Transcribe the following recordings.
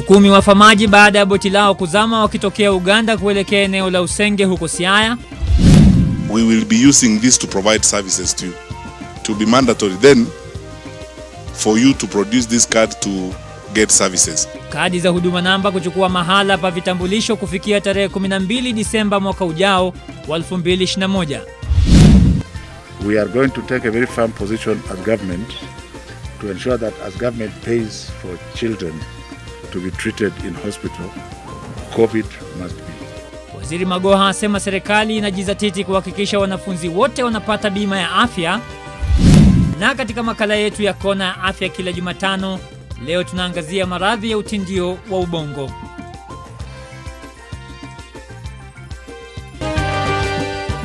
Watu 10 wafa maji baada ya boti lao kuzama wakitokea Uganda kuelekea eneo la Usenge huko Siaya. We will be using this to provide services to you. To be mandatory then for you to produce this card to get services. Kadi za huduma namba kuchukua mahala pa vitambulisho kufikia tarehe 12 Disemba mwaka ujao wa 2021. We are going to take a very firm position as government to ensure that as government pays for children to be treated in hospital, COVID must be. Waziri Magoha asema serikali inajizatiti kuhakikisha wanafunzi wote wanapata bima ya afya. Na katika makala yetu ya kona ya afya kila Jumatano, leo tunaangazia maradhi ya utindio wa ubongo.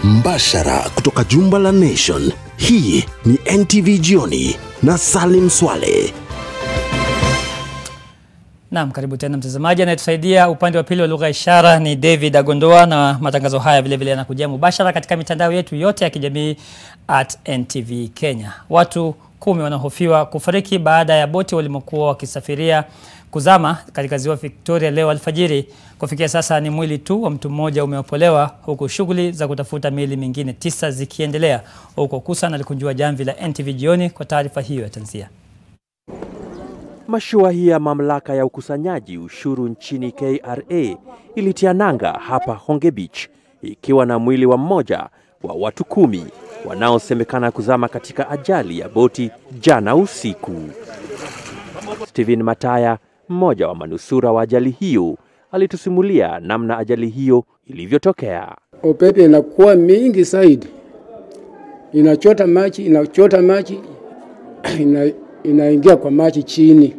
Mbashara kutoka jumba la Nation, hii ni NTV Jioni na Salim Swaleh. Naam, karibu tena mtazamaji. Anayetusaidia upande wa pili wa lugha ishara ni David Agondoa, na matangazo haya vile vile yanakujia mubashara katika mitandao yetu yote ya kijamii @NTV Kenya. Watu 10 wanahofiwa kufariki baada ya boti walimokuwa wakisafiria kuzama katika ziwa Victoria leo alfajiri. Kufikia sasa ni mwili tu wa mtu mmoja umeopolewa, huku shughuli za kutafuta miili mingine 9 zikiendelea. Huko Kusa na likunjua jamvi la NTV Jioni kwa taarifa hiyo ya tanzia. Mashua hii ya mamlaka ya ukusanyaji ushuru nchini KRA ilitia nanga hapa Honge Beach ikiwa na mwili wa mmoja wa watu 10 wanaosemekana kuzama katika ajali ya boti jana usiku. Steven Mataya, mmoja wa manusura wa ajali hiyo, alitusimulia namna ajali hiyo ilivyotokea. Upepo inakuwa mingi zaidi. Inachota maji, inaingia kwa maji chini.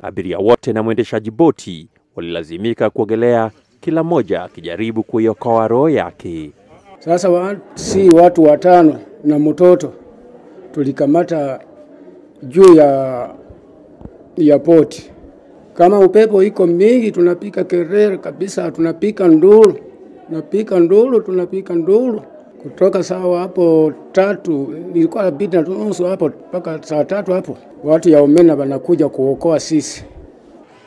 Abiria wote na mwendeshaji boti walilazimika kuogelea, kila mmoja akijaribu kuiokoa roho yake. Sasa watu 5 na mtoto tulikamata juu ya boti. Kama upepo iko mingi tunapika kelele kabisa, tunapika nduru. Kutoka saa hapo 3 nilikuwa bidii nusu hapo mpaka saa 3 hapo watu ya Omena wanakuja kuokoa sisi.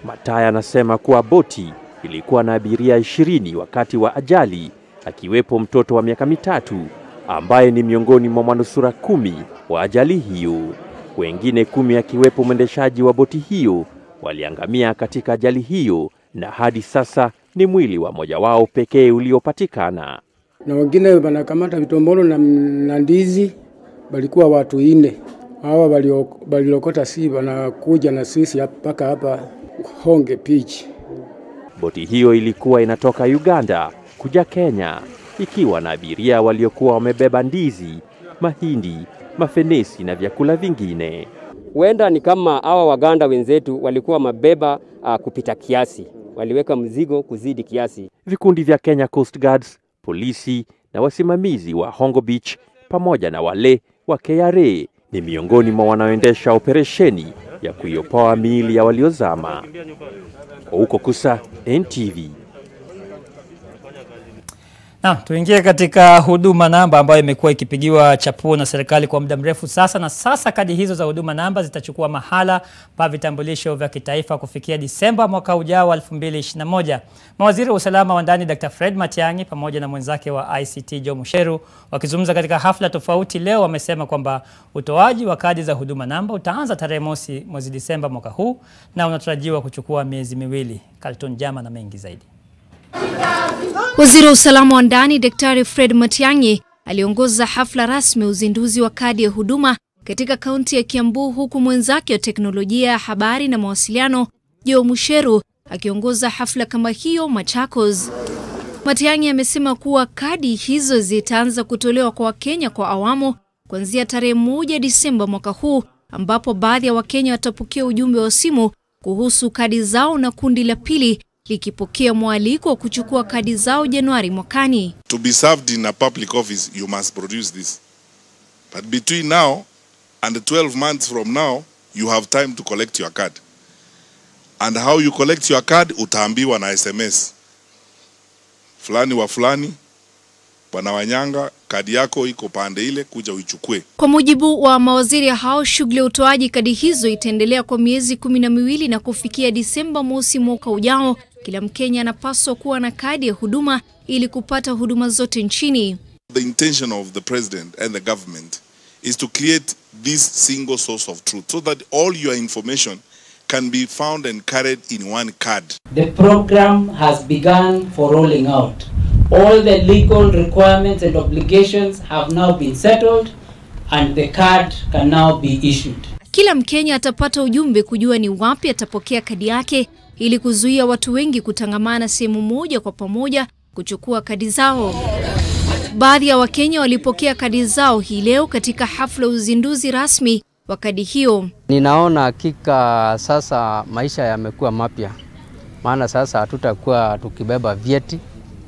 Mataya anasema kuwa boti ilikuwa na abiria 20 wakati wa ajali, akiwepo mtoto wa miaka 3 ambaye ni miongoni mwa manusura 10 wa ajali hiyo. Wengine 10 akiwepo mwendeshaji wa boti hiyo waliangamia katika ajali hiyo, na hadi sasa ni mwili wa mmoja wao pekee uliopatikana. Na wengine wanakamata vitombolo na ndizi, walikuwa watu 4. Hawa walilokota si wanakuja na sisi mpaka hapa Honge Beach. Boti hiyo ilikuwa inatoka Uganda kuja Kenya ikiwa na abiria waliokuwa wamebeba ndizi, mahindi, mafenesi na vyakula vingine. Huenda ni kama hawa Waganda wenzetu walikuwa mabeba kupita kiasi, waliweka mzigo kuzidi kiasi. Vikundi vya Kenya Coast Guards, polisi na wasimamizi wa Honge Beach pamoja na wale wa KRA ni miongoni mwa wanaoendesha operesheni ya kuiopoa miili ya waliozama. Huko Kusa, NTV. Na tuingie katika huduma namba ambayo imekuwa ikipigiwa chapuo na serikali kwa muda mrefu sasa, na sasa kadi hizo za huduma namba zitachukua mahala pa vitambulisho vya kitaifa kufikia Disemba mwaka ujao wa 2021. Mawaziri wa usalama wa ndani Dr. Fred Matiang'i pamoja na mwenzake wa ICT Joe Musheru wakizungumza katika hafla tofauti leo wamesema kwamba utoaji wa kadi za huduma namba utaanza tarehe 1 mwezi Disemba mwaka huu na unatarajiwa kuchukua miezi 2. Carlton Jama na mengi zaidi. Waziri wa usalama wa ndani Dr. Fred Matiang'i aliongoza hafla rasmi uzinduzi wa kadi ya huduma katika kaunti ya Kiambu, huku mwenzake wa teknolojia ya habari na mawasiliano Joe Musheru akiongoza hafla kama hiyo Machakos. Matiang'i amesema kuwa kadi hizo zitaanza kutolewa kwa Wakenya kwa awamu kuanzia tarehe 1 Disemba mwaka huu, ambapo baadhi ya Wakenya watapokea ujumbe wa simu kuhusu kadi zao na kundi la pili likipokea mwaliko wa kuchukua kadi zao Januari mwakani. To be served in a public office, you must produce this. But between now and 12 months from now, you have time to collect your card. And how you collect your card, utaambiwa na SMS. Fulani wa fulani, Bwana Wanyanga, kadi yako iko pande ile, kuja uichukue. Kwa mujibu wa mawaziri hao, shughuli ya utoaji kadi hizo itaendelea kwa miezi 12 na kufikia Disemba mosi mwaka ujao. Kila Mkenya anapaswa kuwa na kadi ya huduma ili kupata huduma zote nchini. The intention of the president and the government is to create this single source of truth so that all your information can be found and carried in one card. The program has begun for rolling out. All the legal requirements and obligations have now been settled and the card can now be issued. Kila Mkenya atapata ujumbe kujua ni wapi atapokea kadi yake ili kuzuia watu wengi kutangamana sehemu moja kwa pamoja kuchukua kadi zao. Baadhi ya Wakenya walipokea kadi zao hii leo katika hafla uzinduzi rasmi wa kadi hiyo. Ninaona hakika sasa maisha yamekuwa mapya. Maana sasa hatutakuwa tukibeba vyeti.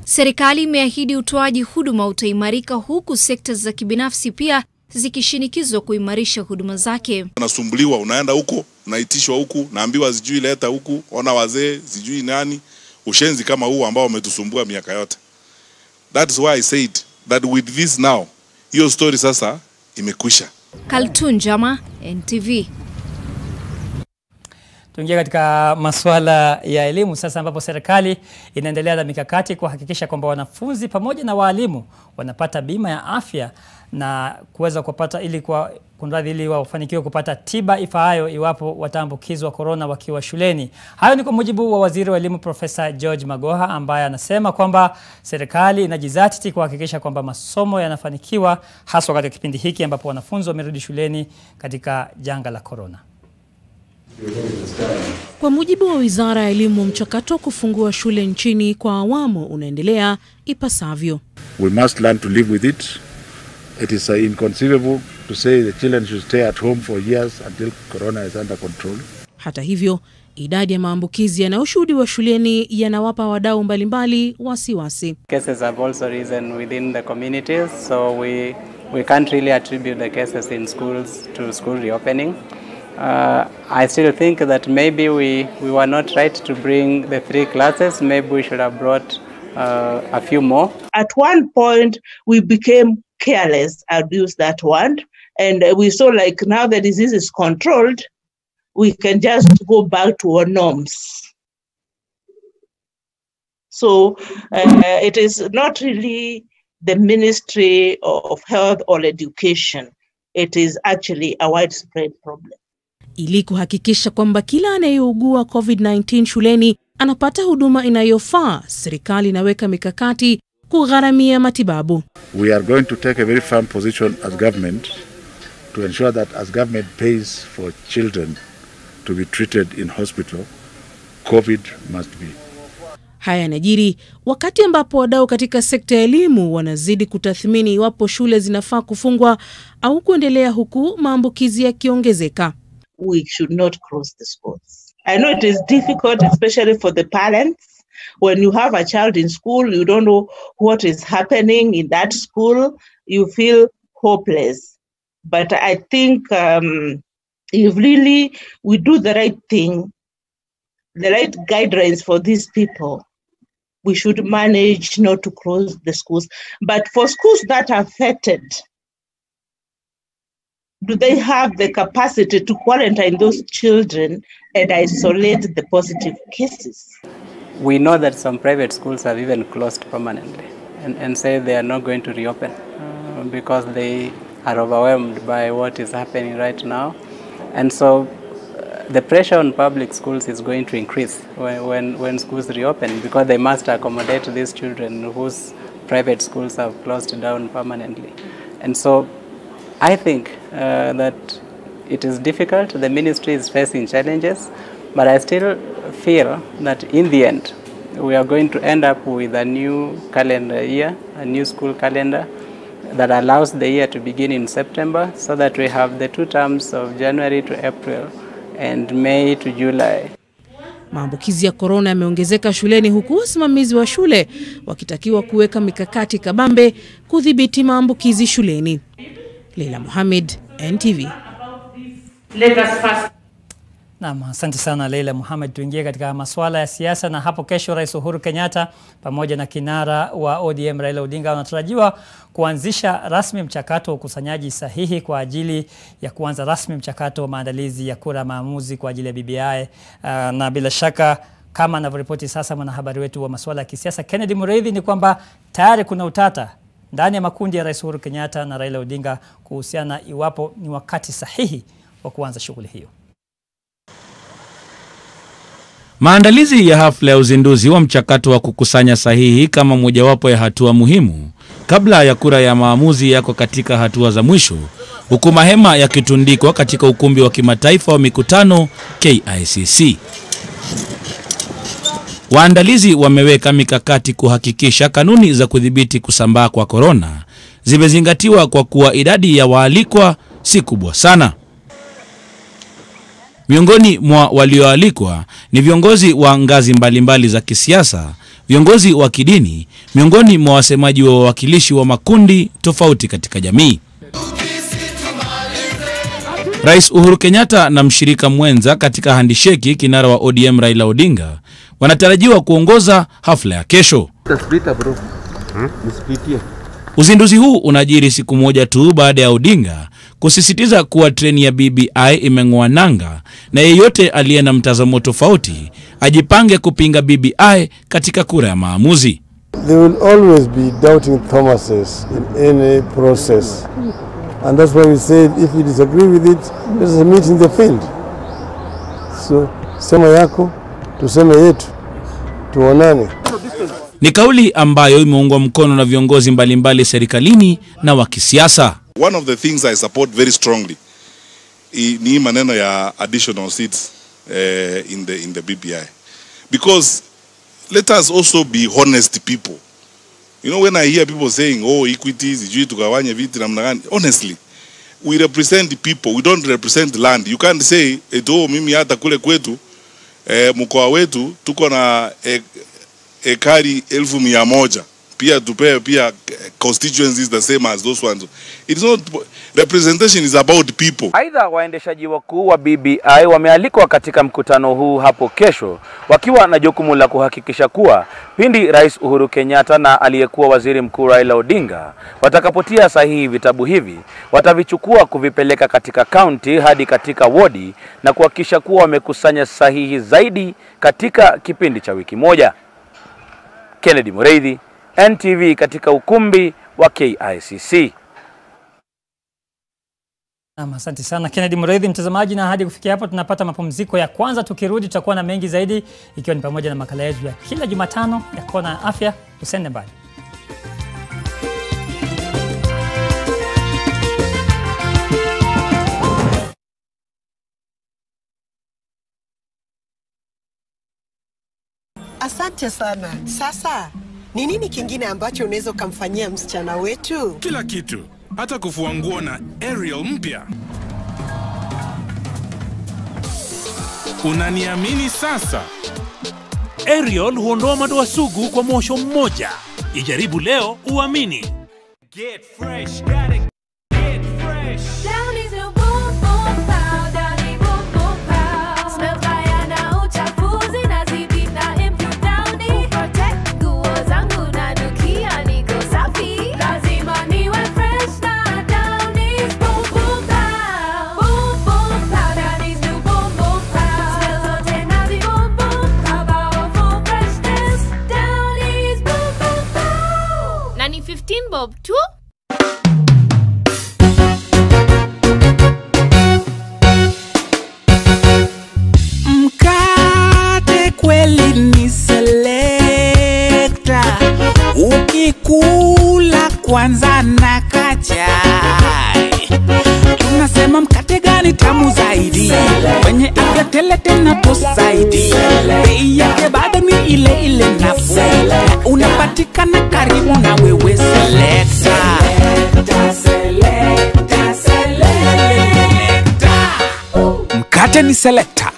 Serikali imeahidi utoaji huduma utaimarika, huku sekta za kibinafsi pia zikishinikizwa kuimarisha huduma zake. Unasumbuliwa, unaenda huko, unaitishwa huku, naambiwa sijui leta huku, ona wazee, sijui nani, ushenzi kama huu ambao umetusumbua miaka yote. That is why I said that with this now, hiyo story sasa imekwisha. Kaltun Jama, NTV. Tuingia katika masuala ya elimu sasa, ambapo serikali inaendelea na mikakati kuhakikisha kwamba wanafunzi pamoja na walimu wanapata bima ya afya na kuweza kupata ili wafanikiwe kupata tiba ifaayo iwapo wataambukizwa corona wakiwa shuleni. Hayo ni kwa mujibu wa Waziri wa Elimu Profesa George Magoha, ambaye anasema kwamba serikali inajizatiti kuhakikisha kwamba masomo yanafanikiwa, haswa katika kipindi hiki ambapo wanafunzi wamerudi shuleni katika janga la corona. Kwa mujibu wa Wizara ya Elimu, mchakato wa kufungua shule nchini kwa awamu unaendelea ipasavyo. We must learn to live with it. It is inconceivable to say the children should stay at home for years until corona is under control. Hata hivyo, idadi ya maambukizi yanayoshuhudiwa shuleni yanawapa wadau mbalimbali wasiwasi. Cases have also risen within the communities, so we can't really attribute the cases in schools to school reopening. I still think that maybe we were not right to bring the 3 classes. Maybe we should have brought a few more. At one point, we became careless, I'll use that word, and we saw like now the disease is controlled, we can just go back to our norms. So it is not really the Ministry of Health or Education. It is actually a widespread problem. Ili kuhakikisha kwamba kila anayeugua COVID-19 shuleni anapata huduma inayofaa, serikali inaweka mikakati kugharamia matibabu. We are going to take a very firm position as government to ensure that as government pays for children to be treated in hospital, COVID must be. Haya yanajiri wakati ambapo wadau katika sekta ya elimu wanazidi kutathmini iwapo shule zinafaa kufungwa au kuendelea, huku maambukizi yakiongezeka. We should not close the schools. I know it is difficult, especially for the parents. When you have a child in school, you don't know what is happening in that school. You feel hopeless. But I think if really we do the right thing, the right guidelines for these people, we should manage not to close the schools. But for schools that are affected, do they have the capacity to quarantine those children and isolate the positive cases? We know that some private schools have even closed permanently and say they are not going to reopen because they are overwhelmed by what is happening right now. And so the pressure on public schools is going to increase when schools reopen, because they must accommodate these children whose private schools have closed down permanently. And so I think that it is difficult. The ministry is facing challenges, but I still feel that in the end, we are going to end up with a new calendar year, a new school calendar that allows the year to begin in September, so that we have the 2 terms of January to April and May to July. Maambukizi ya corona yameongezeka shuleni, huku wasimamizi wa shule wakitakiwa kuweka mikakati kabambe kudhibiti maambukizi shuleni. Leila Mohamed, NTV. Naam, asante sana Leila Muhammad. Tuingie katika masuala ya siasa, na hapo kesho Rais Uhuru Kenyatta pamoja na kinara wa ODM Raila Odinga wanatarajiwa kuanzisha rasmi mchakato wa ukusanyaji sahihi kwa ajili ya kuanza rasmi mchakato wa maandalizi ya kura maamuzi kwa ajili ya BBI. Na bila shaka kama anavyoripoti sasa mwanahabari wetu wa masuala ya kisiasa Kennedy Mureithi, ni kwamba tayari kuna utata ndani ya makundi ya Rais Uhuru Kenyatta na Raila Odinga kuhusiana iwapo ni wakati sahihi wa kuanza shughuli hiyo. Maandalizi ya hafla ya uzinduzi wa mchakato wa kukusanya sahihi kama mojawapo ya hatua muhimu kabla ya kura ya maamuzi yako katika hatua za mwisho, huku mahema yakitundikwa katika ukumbi wa kimataifa wa mikutano KICC. Waandalizi wameweka mikakati kuhakikisha kanuni za kudhibiti kusambaa kwa korona zimezingatiwa, kwa kuwa idadi ya waalikwa si kubwa sana. Miongoni mwa walioalikwa ni viongozi wa ngazi mbalimbali za kisiasa, viongozi wa kidini, miongoni mwa wasemaji wa wawakilishi wa makundi tofauti katika jamii. Rais Uhuru Kenyatta na mshirika mwenza katika handisheki kinara wa ODM Raila Odinga wanatarajiwa kuongoza hafla ya kesho. Uzinduzi huu unajiri siku moja tu baada ya Odinga kusisitiza kuwa treni ya BBI imeng'oa nanga na yeyote aliye na mtazamo tofauti ajipange kupinga BBI katika kura ya maamuzi. There will always be doubting Thomases in any process. And that's why we said if you disagree with it, let us meet in the field. So, sema yako, tuseme yetu, tuonane. Ni kauli ambayo imeungwa mkono na viongozi mbalimbali serikalini na wa kisiasa. One of the things I support very strongly ni maneno ya additional seats in the BBI, because let us also be honest people. You know, when I hear people saying, oh, equity sijui tukawanye viti namna gani, honestly, we represent the people, we don't represent the land. You can't say oh, mimi hata kule kwetu mkoa wetu tuko na ekari 1,100, pia tupewe pia constituencies the same as those ones. It's not, representation is about people. Aidha, waendeshaji wakuu wa BBI wamealikwa katika mkutano huu hapo kesho, wakiwa na jukumu la kuhakikisha kuwa pindi Rais Uhuru Kenyatta na aliyekuwa Waziri Mkuu Raila Odinga watakapotia sahihi vitabu hivi, watavichukua kuvipeleka katika county hadi katika wodi na kuhakikisha kuwa wamekusanya sahihi zaidi katika kipindi cha wiki moja. Kennedy Mureithi, NTV, katika ukumbi wa KICC. Asante sana Kennedy Mureithi. Mtazamaji, na hadi kufikia hapo tunapata mapumziko ya kwanza. Tukirudi tutakuwa na mengi zaidi, ikiwa ni pamoja na makala yetu ya kila Jumatano ya Kona ya Afya. Usende mbali. Asante sana. Sasa, ni nini kingine ambacho unaweza kumfanyia msichana wetu? Kila kitu. Hata kufua nguo na Ariel mpya. Unaniamini sasa? Ariel huondoa madoa sugu kwa mosho mmoja. Ijaribu leo uamini. Get fresh, gotta get fresh. Down is a boom boom powder, ni boom boom powder. Smell fire na uchafuzi na zidi na improve downy. Protect nguo zangu na nukia niko safi. Lazima niwe fresh na down is boom boom powder. Boom boom powder is new boom boom powder. Smell zote na zi boom boom powder for freshness. Down is boom boom powder. Na ni 15 bob tu. Kweli ni selecta, ukikula kwanza na kachai. Tunasema mkate gani tamu zaidi, wenye afya tele tena post zaidi. Bei yake bado ni ile ile nafuu, na unapatikana karibu na wewe. Selecta, selecta, selecta. Mkate ni Selecta.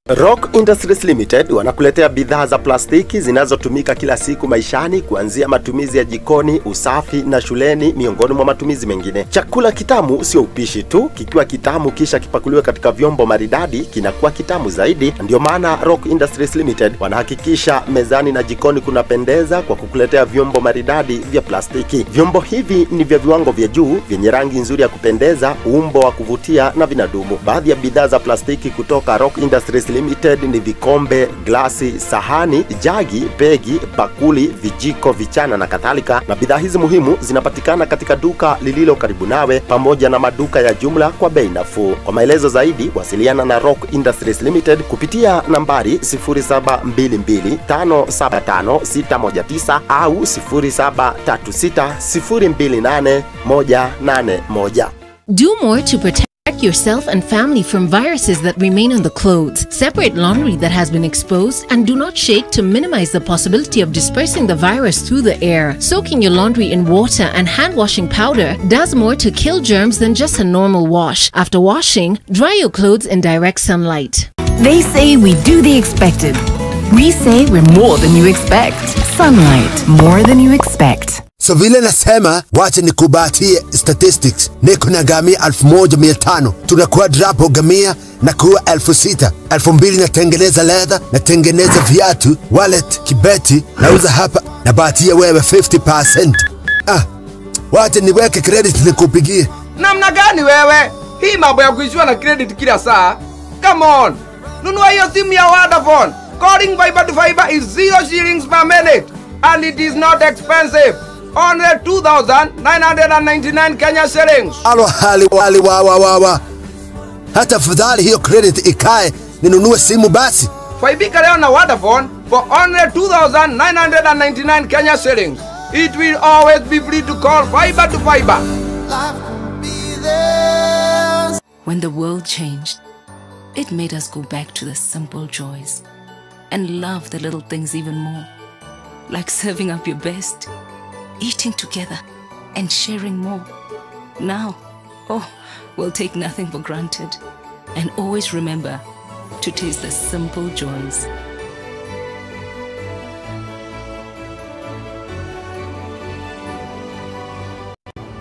Rock Industries Limited wanakuletea bidhaa za plastiki zinazotumika kila siku maishani, kuanzia matumizi ya jikoni, usafi na shuleni, miongoni mwa matumizi mengine. Chakula kitamu sio upishi tu, kikiwa kitamu kisha kipakuliwa katika vyombo maridadi kinakuwa kitamu zaidi. Ndio maana Rock Industries Limited wanahakikisha mezani na jikoni kunapendeza kwa kukuletea vyombo maridadi vya plastiki. Vyombo hivi ni vya viwango vya juu, vyenye rangi nzuri ya kupendeza, umbo wa kuvutia na vinadumu. Baadhi ya bidhaa za plastiki kutoka Rock Industries Limited ni vikombe, glasi, sahani, jagi, begi, bakuli, vijiko, vichana na kadhalika. Na bidhaa hizi muhimu zinapatikana katika duka lililo karibu nawe pamoja na maduka ya jumla kwa bei nafuu. Kwa maelezo zaidi wasiliana na Rock Industries Limited kupitia nambari 0722575619 au 0736028181. Do more to protect yourself and family from viruses that remain on the clothes. Separate laundry that has been exposed and do not shake to minimize the possibility of dispersing the virus through the air. Soaking your laundry in water and hand washing powder does more to kill germs than just a normal wash. After washing, dry your clothes in direct sunlight. They say we do the expected. We say we're more than you expect. Sunlight, more than you expect. So vile nasema, wacha nikubatie statistics. Niko na gamia 1500. Tunakuwa drapo gamia na kuwa 6000. 2000 natengeneza leather, natengeneza viatu, wallet, kibeti, nauza hapa. Nabatia wewe 50%. Wacha niweke credit nikupigie. Namna gani wewe? Hii mambo ya kuishiwa na credit kila saa. Come on. Nunua hiyo simu ya Vodafone. Calling fiber to fiber is 0 shillings per minute. And it is not expensive. Only 2,999 Kenya shillings. Alo hali wa. Hata fadhali hiyo credit ikae ninunue simu basi. Faibika leo na Vodafone for only 2,999 Kenya shillings. It will always be free to call fiber to fiber. When the world changed, it made us go back to the simple joys and love the little things even more. Like serving up your best, eating together, and sharing more. Now, we'll take nothing for granted and always remember to taste the simple joys.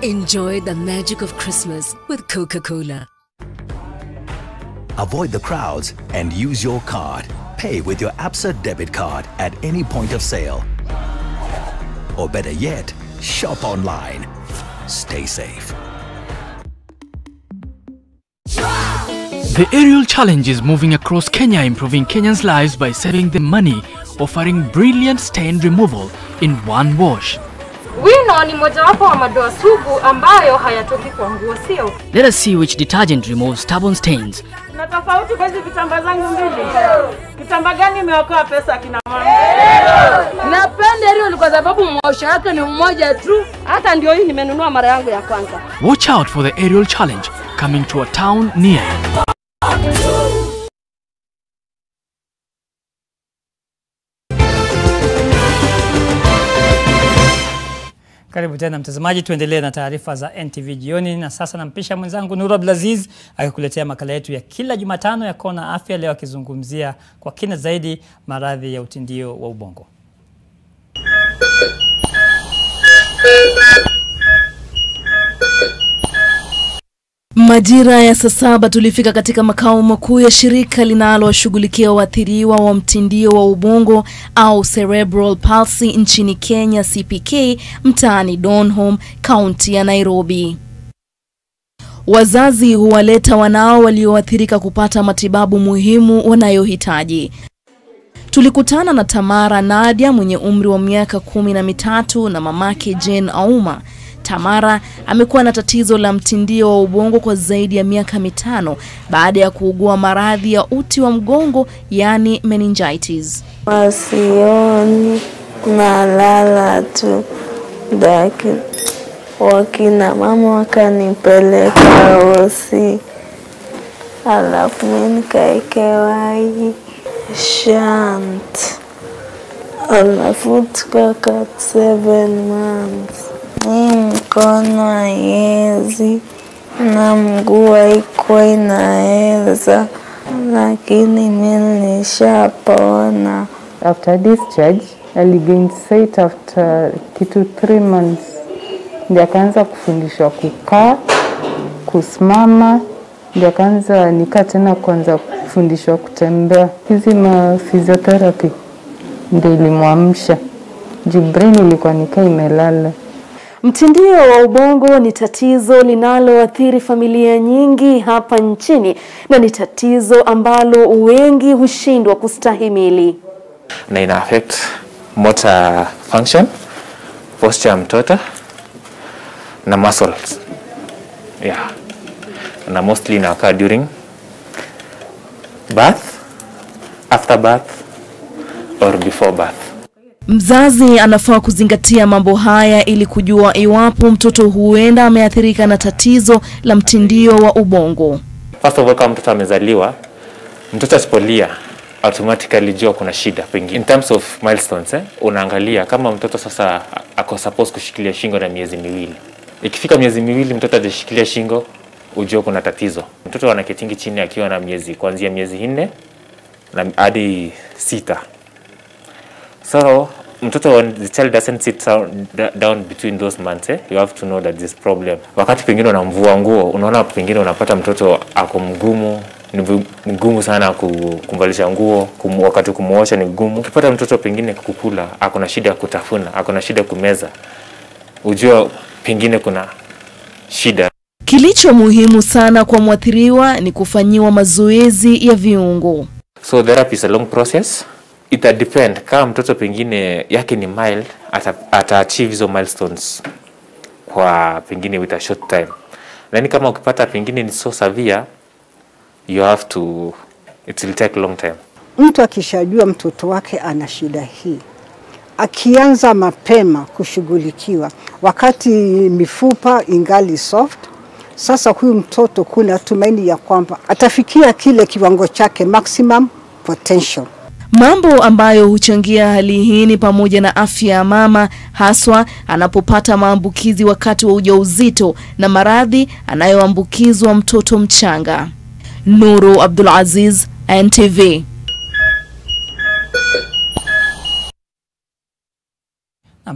Enjoy the magic of Christmas with Coca-Cola. Avoid the crowds and use your card. Pay with your Absa debit card at any point of sale. Or better yet, shop online. Stay safe. The aerial challenge is moving across Kenya, improving Kenyans' lives by saving them money, offering brilliant stain removal in one wash. Wino ni mojawapo wa madoa sugu ambayo hayatoki kwa nguo, sio? Let us see which detergent removes stubborn stains. Na tofauti kwa hizi vitambaa zangu mbili. Kitambaa gani imeokoa pesa kina mama? Napenda hilo kwa sababu mwosho wake ni mmoja tu. Hata ndio hii nimenunua mara yangu ya kwanza. Watch out for the aerial challenge coming to a town near you. Karibu tena mtazamaji, tuendelee na taarifa za NTV jioni, na sasa nampisha mwenzangu Nuru Abdulaziz akikuletea makala yetu ya kila Jumatano ya Kona Afya, leo akizungumzia kwa kina zaidi maradhi ya utindio wa ubongo. Majira ya saa 7 tulifika katika makao makuu ya shirika linaloshughulikia waathiriwa wa mtindio wa ubongo au cerebral palsy nchini Kenya, CPK, mtaani Donholm, kaunti ya Nairobi. Wazazi huwaleta wanao walioathirika kupata matibabu muhimu wanayohitaji. Tulikutana na Tamara Nadia mwenye umri wa miaka 13 na mamake Jane Auma. Tamara amekuwa na tatizo la mtindio wa ubongo kwa zaidi ya miaka 5 baada ya kuugua maradhi ya uti wa mgongo, yani meningitis. Wasioni, nalala tu. Wakina mama wakanipeleka hosi. Alafu mimi nikaekewa hii shunt. Alafu tukakaa 7 months. Mkono haiwezi na mguu haikuwa inaweza. lakini mimi nilishapona. After discharge, aligain sight after kitu 3 months. Ndio akaanza kufundishwa kukaa, kusimama, ndio akaanza nikaa tena kuanza kufundishwa kutembea. Hizi ma physiotherapy ndio ilimwamsha. Brain ilikuwa nikaa imelala. Mtindio wa ubongo ni tatizo linaloathiri familia nyingi hapa nchini na ni tatizo ambalo wengi hushindwa kustahimili. Na ina affect motor function, posture ya mtoto na muscles. Yeah. Na mostly inakaa during birth, after birth or before birth. Mzazi anafaa kuzingatia mambo haya ili kujua iwapo mtoto huenda ameathirika na tatizo la mtindio wa ubongo. First of all, kama mtoto amezaliwa, mtoto asipolia automatically jua kuna shida pengine. In terms of milestones, unaangalia kama mtoto sasa ako supposed kushikilia shingo na miezi 2. Ikifika miezi 2 mtoto hajashikilia shingo, ujue kuna tatizo. Mtoto anaketingi chini akiwa na miezi kuanzia miezi 4 na hadi 6. So, when the child doesn't sit down between those months, you have to know that this problem. Wakati pengine unamvua nguo, unaona pengine unapata mtoto ako mgumu, ni mgumu sana kumvalisha nguo, wakati kumuosha ni mgumu. Ukipata mtoto pengine kukula, ako na shida kutafuna, ako na shida kumeza, ujue pengine kuna shida. Kilicho muhimu sana kwa mwathiriwa ni kufanyiwa mazoezi ya viungo. So therapy is a long process. It depend kama mtoto pengine yake ni mild, ata-achieve hizo milestones kwa pengine with a short time. Lakini kama ukipata pengine ni so severe, you have to, it will take long time. Mtu akishajua mtoto wake ana shida hii, akianza mapema kushughulikiwa wakati mifupa ingali soft, sasa huyu mtoto kuna tumaini ya kwamba atafikia kile kiwango chake maximum potential. Mambo ambayo huchangia hali hii ni pamoja na afya ya mama, haswa anapopata maambukizi wakati wa ujauzito na maradhi anayoambukizwa mtoto mchanga. Nuru Abdulaziz, NTV.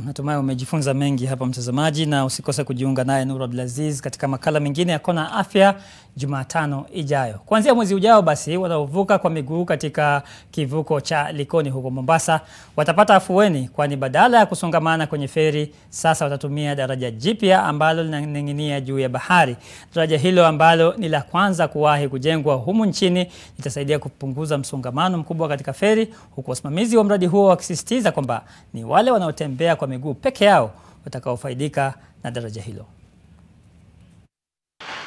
Natumai umejifunza mengi hapa mtazamaji, na usikose kujiunga naye Nuru Abdulaziz katika makala mengine ya Kona Afya Jumatano ijayo. Kuanzia mwezi ujao basi wanaovuka kwa miguu katika kivuko cha Likoni huko Mombasa watapata afueni, kwani badala ya kusongamana kwenye feri sasa watatumia daraja jipya ambalo linaning'inia juu ya bahari. Daraja hilo ambalo ni la kwanza kuwahi kujengwa humu nchini litasaidia kupunguza msongamano mkubwa katika feri, huku wasimamizi wa mradi huo wakisisitiza kwamba ni wale wanaotembea kwa miguu peke yao watakaofaidika na daraja hilo.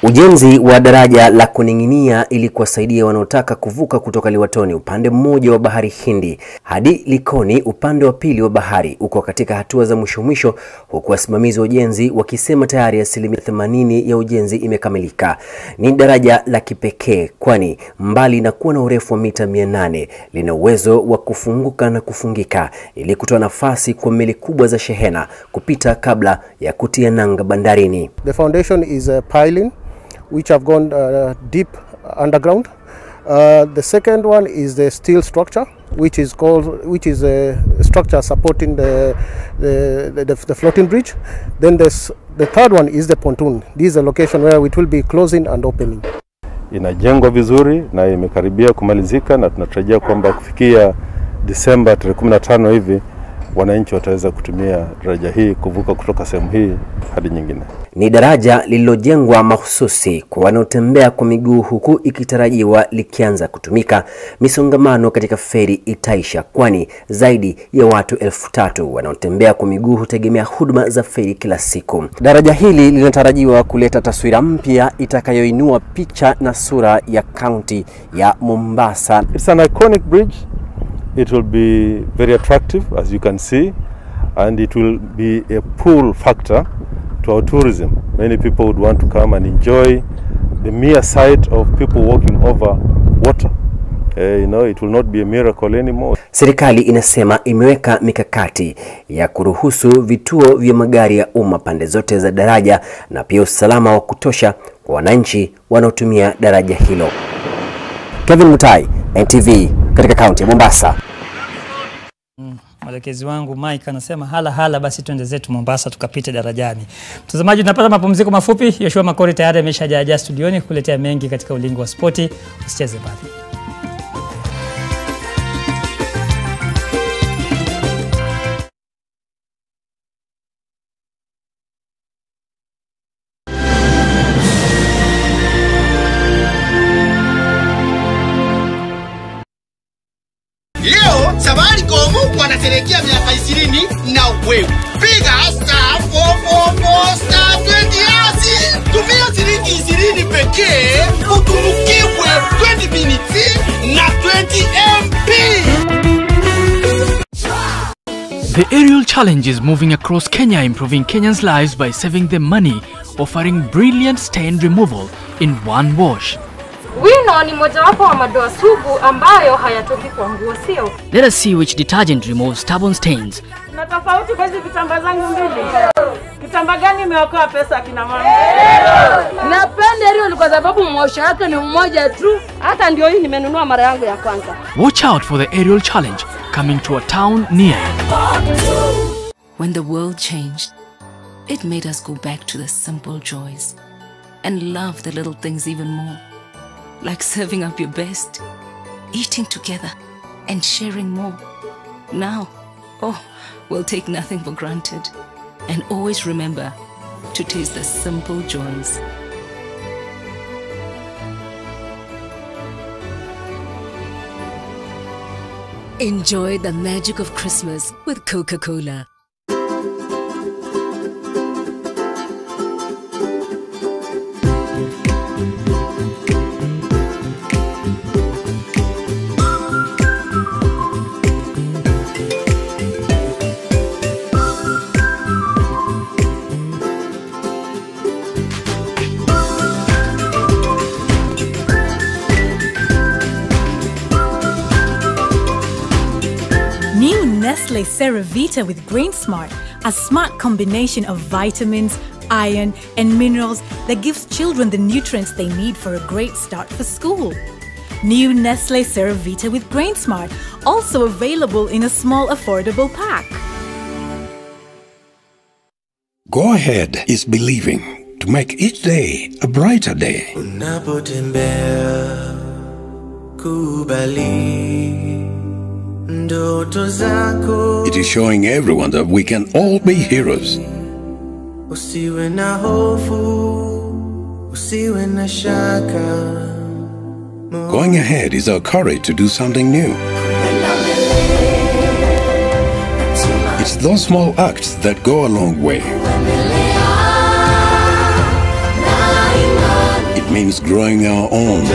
Ujenzi wa daraja la kuning'inia ili kuwasaidia wanaotaka kuvuka kutoka Liwatoni upande mmoja wa bahari Hindi hadi Likoni upande wa pili wa bahari uko katika hatua za mwisho, huku wasimamizi wa ujenzi wakisema tayari 80% ya ujenzi imekamilika. Ni daraja la kipekee kwani mbali na kuwa na urefu wa mita 800 lina uwezo wa kufunguka na kufungika ili kutoa nafasi kwa meli kubwa za shehena kupita kabla ya kutia nanga bandarini. The foundation is a piling which have gone deep underground. The second one is the steel structure, which is a structure supporting the floating bridge. Then the third one is the pontoon. This is a location where it will be closing and opening. Inajengwa vizuri na imekaribia kumalizika, na tunatarajia kwamba kufikia Disemba 15 hivi wananchi wataweza kutumia daraja hii kuvuka kutoka sehemu hii hadi nyingine. Ni daraja lililojengwa mahususi kwa wanaotembea kwa miguu, huku ikitarajiwa likianza kutumika misongamano katika feri itaisha, kwani zaidi ya watu 3,000 wanaotembea kwa miguu hutegemea huduma za feri kila siku. Daraja hili linatarajiwa kuleta taswira mpya itakayoinua picha na sura ya kaunti ya Mombasa. It's an iconic bridge. It will be very attractive, as you can see, and it will be a pull factor to our tourism. Many people would want to come and enjoy the mere sight of people walking over water. It will not be a miracle anymore. Serikali inasema imeweka mikakati ya kuruhusu vituo vya magari ya umma pande zote za daraja na pia usalama wa kutosha kwa wananchi wanaotumia daraja hilo. Kevin Mutai, NTV katika kaunti ya Mombasa. Mwelekezi wangu Mike anasema hala basi tuende zetu Mombasa tukapite darajani. Mtazamaji, tunapata mapumziko mafupi. Yoshua Makori tayari ameshajaa studioni kuletea mengi katika ulingo wa spoti. Usicheze mbali. Leo Safaricom wanasherehekea miaka 20 na wewe. Piga star 444 star 20 hasi. Tumia shilingi 20 pekee utunukiwe 20 minutes na 20 MB. The aerial challenge is moving across Kenya, improving Kenyans' lives by saving them money, offering brilliant stain removal in one wash. Wino ni mojawapo wa madoa sugu ambayo hayatoki kwa nguo, sio? Let us see which detergent removes stubborn stains. Na tofauti kwa hizi vitambaa zangu mbili. Kitambaa gani imeokoa pesa kina mama? Napenda hilo kwa sababu mwosho wake ni mmoja tu. Hata ndio hii nimenunua mara yangu ya kwanza. Watch out for the aerial challenge coming to a town near you. When the world changed, it made us go back to the simple joys and love the little things even more. Like serving up your best, eating together, and sharing more. Now, we'll take nothing for granted. And always remember to taste the simple joys. Enjoy the magic of Christmas with Coca-Cola. Nestle Ceravita with Grain Smart, a smart combination of vitamins, iron, and minerals that gives children the nutrients they need for a great start for school. New Nestle Ceravita with Grain Smart, also available in a small affordable pack. Go ahead is believing to make each day a brighter day. It is showing everyone that we can all be heroes. Going ahead is our courage to do something new. It's those small acts that go a long way. It means growing our own.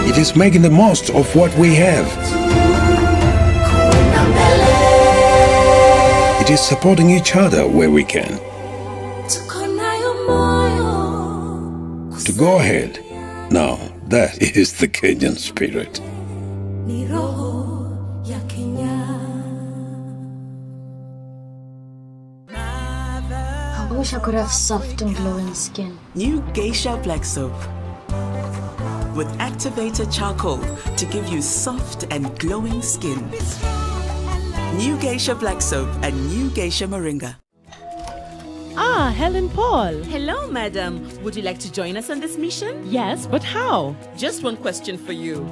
It is making the most of what we have. It is supporting each other where we can. To go ahead. Now, that is the Kenyan spirit. I wish I could have soft and glowing skin. New Geisha Black Soap with activated charcoal to give you soft and glowing skin. New Geisha Black Soap and New Geisha Moringa. Ah, Helen Paul. Hello, madam. Would you like to join us on this mission? Yes, but how? Just one question for you.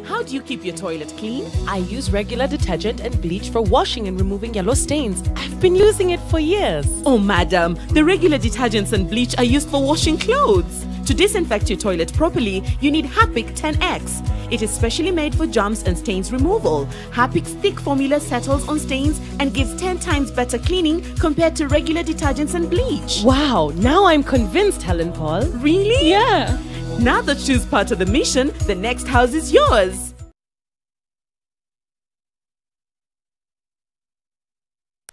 How do you keep your toilet clean? I use regular detergent and bleach for washing and removing yellow stains. I've been using it for years. Oh, madam, the regular detergents and bleach are used for washing clothes. To disinfect your toilet properly, you need Harpic 10X. It is specially made for germs and stains removal. Harpic's thick formula settles on stains and gives 10 times better cleaning compared to regular detergents and bleach. Wow, now I'm convinced, Helen Paul. Really? Yeah. Now that she's part of the mission, the next house is yours.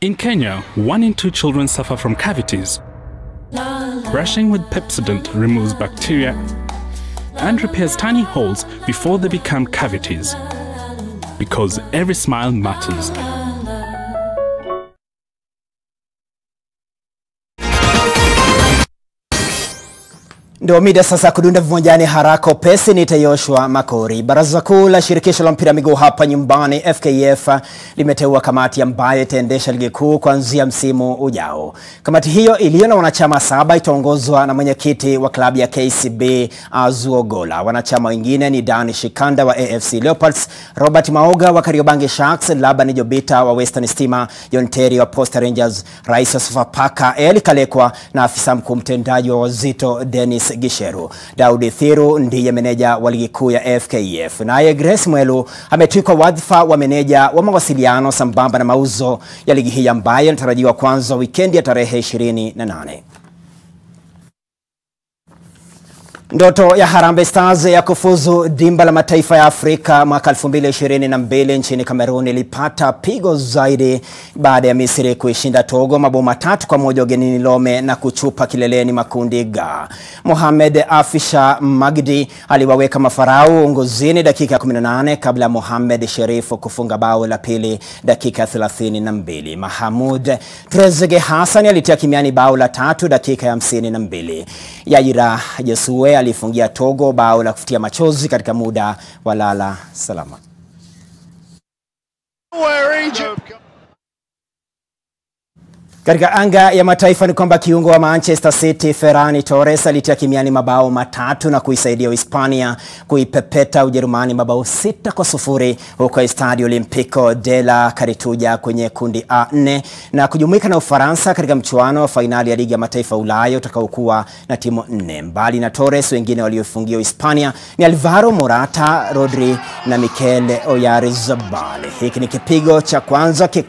In Kenya, 1 in 2 children suffer from cavities. Brushing with Pepsodent removes bacteria and repairs tiny holes before they become cavities. Because every smile matters. Ndio mida sasa kudunda viwanjani haraka upesi. Nitayoshwa Makori. Baraza kuu la shirikisho la mpira miguu hapa nyumbani FKF limeteua kamati ambayo itaendesha ligi kuu kuanzia msimu ujao. Kamati hiyo iliyo na wanachama 7 itaongozwa na mwenyekiti wa klabu ya KCB Azuogola. Wanachama wengine ni Dan Shikanda wa AFC Leopards, Robert Maoga wa Kariobangi Sharks, Laban Jobita wa Western Stima, John Terry wa Posta Rangers, Rais wa Sofapaka Eli Kalekwa na afisa mkuu mtendaji wa Wazito Dennis Gisheru. Daudi Thiru ndiye meneja wa ligi kuu ya FKF. Naye Grace Mwelu ametwikwa wadhifa wa meneja wa mawasiliano sambamba na mauzo ya ligi hii ambayo inatarajiwa kuanza wikendi ya tarehe 28. Ndoto ya Harambee Stars ya kufuzu dimba la mataifa ya Afrika mwaka 2022 nchini Kameruni ilipata pigo zaidi baada ya Misri kuishinda Togo mabao 3-1 ugenini Lome na kuchupa kileleni makundi G. Mohamed Afisha Magdi aliwaweka mafarao uongozini dakika 18 kabla Mohamed Sherifu kufunga bao la pili dakika 32. Mahamud Trezeguet Hassan alitia kimiani bao la 3 dakika ya 52. Yaira Jesue alifungia Togo bao la kufutia machozi katika muda wa lala salama. Katika anga ya mataifa ni kwamba kiungo wa Manchester City Ferran Torres alitia kimiani mabao 3 na kuisaidia Hispania kuipepeta Ujerumani mabao 6-0 huko Estadio Olimpico de la Carituja kwenye kundi A4 na kujumuika na Ufaransa katika mchuano wa fainali ya ligi ya mataifa Ulaya utakaokuwa na timu 4. Mbali na Torres, wengine waliofungia Hispania ni Alvaro Morata, Rodri na Mikel Oyarzabal. Hiki ni kipigo cha kwanza kikubwa